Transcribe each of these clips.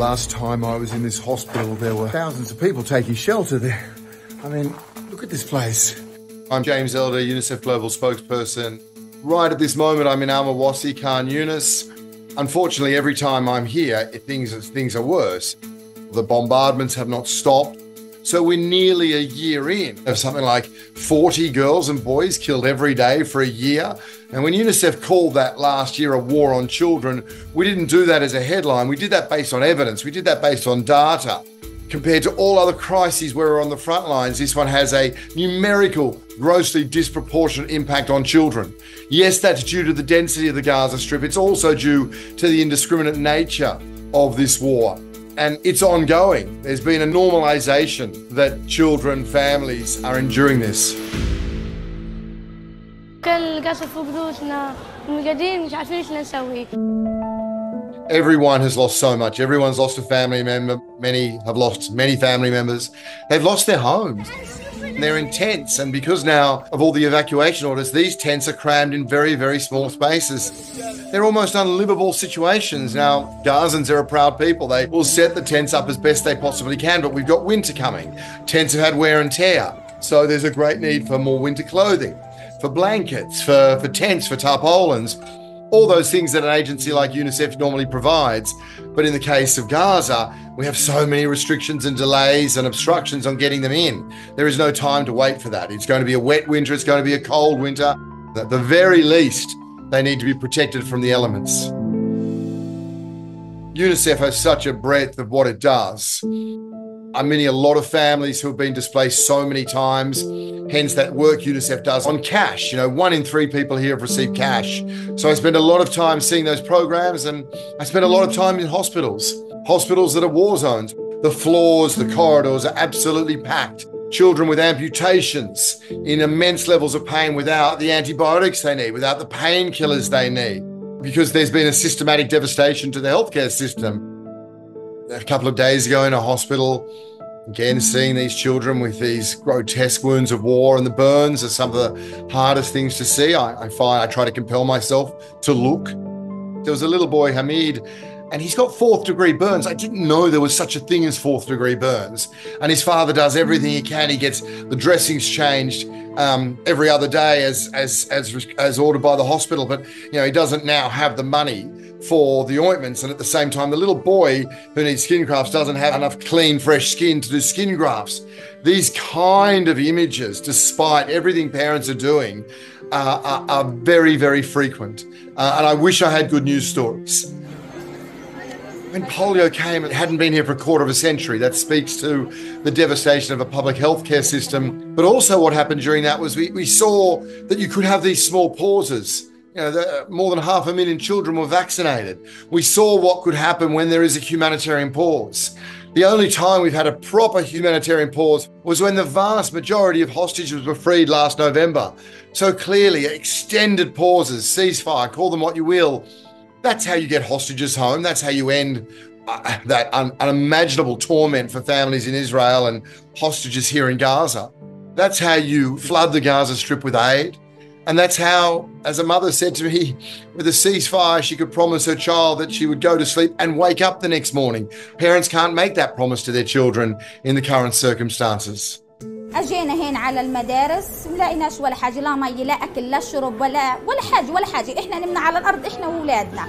last time I was in this hospital, there were thousands of people taking shelter there. I mean, look at this place. I'm James Elder, UNICEF Global Spokesperson. Right at this moment, I'm in Al-Mawasi, Khan Yunis. Unfortunately, every time I'm here, things are worse. The bombardments have not stopped. So we're nearly a year in of something like 40 girls and boys killed every day for a year. And when UNICEF called that last year a war on children, we didn't do that as a headline. We did that based on evidence. We did that based on data. Compared to all other crises where we're on the front lines, this one has a numerical, grossly disproportionate impact on children. Yes, that's due to the density of the Gaza Strip. It's also due to the indiscriminate nature of this war. And it's ongoing. There's been a normalization that children, families are enduring this. Everyone has lost so much. Everyone's lost a family member. Many have lost many family members. They've lost their homes. They're in tents. And because now of all the evacuation orders, these tents are crammed in very, very small spaces. They're almost unlivable situations. Now, Gazans are a proud people. They will set the tents up as best they possibly can, but we've got winter coming. Tents have had wear and tear. So there's a great need for more winter clothing, for blankets, for tents, for tarpaulins, all those things that an agency like UNICEF normally provides. But in the case of Gaza, we have so many restrictions and delays and obstructions on getting them in. There is no time to wait for that. It's going to be a wet winter. It's going to be a cold winter. At the very least, they need to be protected from the elements. UNICEF has such a breadth of what it does. I'm meeting a lot of families who have been displaced so many times, hence that work UNICEF does on cash. 1 in 3 people here have received cash. So I spend a lot of time seeing those programs, and I spend a lot of time in hospitals that are war zones. The floors, the corridors are absolutely packed. Children with amputations in immense levels of pain without the antibiotics they need, without the painkillers they need, because there's been a systematic devastation to the healthcare system. A couple of days ago in a hospital, again, seeing these children with these grotesque wounds of war, and the burns are some of the hardest things to see. I try to compel myself to look. There was a little boy, Hamid, and he's got 4th degree burns. I didn't know there was such a thing as 4th degree burns. And his father does everything he can. He gets the dressings changed every other day as ordered by the hospital. But, he doesn't now have the money for the ointments. And at the same time, the little boy who needs skin grafts doesn't have enough clean, fresh skin to do skin grafts. These kind of images, despite everything parents are doing, are very, very frequent. And I wish I had good news stories. When polio came, it hadn't been here for a quarter of a century. That speaks to the devastation of a public healthcare system. But also what happened during that was we saw that you could have these small pauses. More than 500,000 children were vaccinated. We saw what could happen when there is a humanitarian pause. The only time we've had a proper humanitarian pause was when the vast majority of hostages were freed last November. So clearly, extended pauses, ceasefire, call them what you will. That's how you get hostages home. That's how you end that unimaginable torment for families in Israel and hostages here in Gaza. That's how you flood the Gaza Strip with aid. And that's how, as a mother said to me, with a ceasefire, she could promise her child that she would go to sleep and wake up the next morning. Parents can't make that promise to their children in the current circumstances. اجينا هنا على المدارس ما لقيناش ولا حاجه، لا مي لا اكل لا شرب ولا حاجه، احنا نمنا على الارض احنا واولادنا.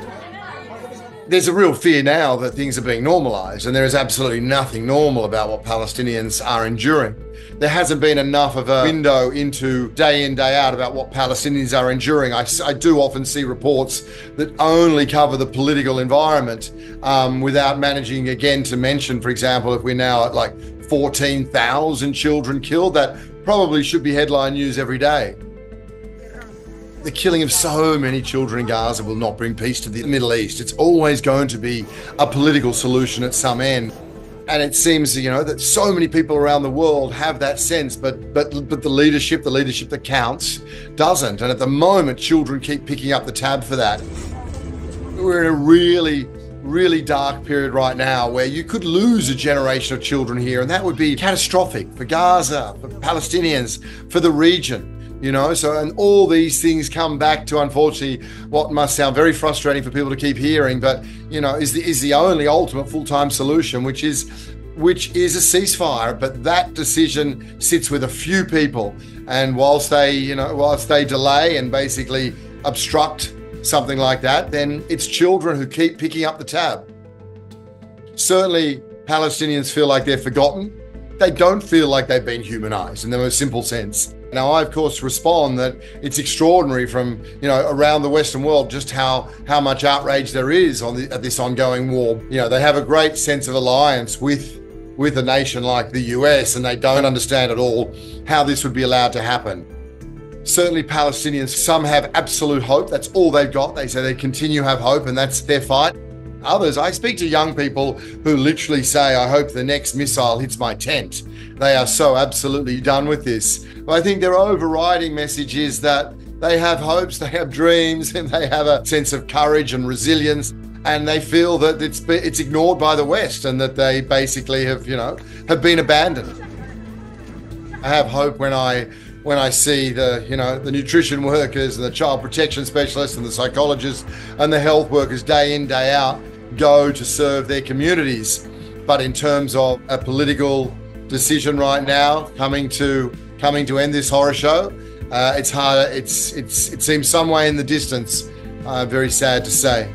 There's a real fear now that things are being normalized, and there is absolutely nothing normal about what Palestinians are enduring. There hasn't been enough of a window into day in, day out about what Palestinians are enduring. I do often see reports that only cover the political environment without managing, again, to mention, for example, if we're now at like 14,000 children killed, that probably should be headline news every day. The killing of so many children in Gaza will not bring peace to the Middle East. It's always going to be a political solution at some end. And it seems, that so many people around the world have that sense, but the leadership that counts doesn't. And at the moment, children keep picking up the tab for that. We're in a really, really dark period right now where you could lose a generation of children here, and that would be catastrophic for Gaza, for Palestinians, for the region. So, and all these things come back to, unfortunately, what must sound very frustrating for people to keep hearing, but, is the only ultimate full-time solution, which is a ceasefire. But that decision sits with a few people. And whilst they delay and basically obstruct something like that, then it's children who keep picking up the tab. Certainly, Palestinians feel like they're forgotten. They don't feel like they've been humanized in the most simple sense. Now, I, of course, respond that it's extraordinary from, around the Western world just how much outrage there is at this ongoing war. They have a great sense of alliance with a nation like the US, and they don't understand at all how this would be allowed to happen. Certainly, Palestinians, some have absolute hope. That's all they've got. They say they continue to have hope, and that's their fight. Others, I speak to young people who literally say, I hope the next missile hits my tent. They are so absolutely done with this. But I think their overriding message is that they have hopes, they have dreams, and they have a sense of courage and resilience. And they feel that it's ignored by the West, and that they basically have been abandoned. I have hope when I see the nutrition workers and the child protection specialists and the psychologists and the health workers day in, day out go to serve their communities. But in terms of a political decision right now coming to end this horror show, it's harder. It seems some way in the distance. Very sad to say.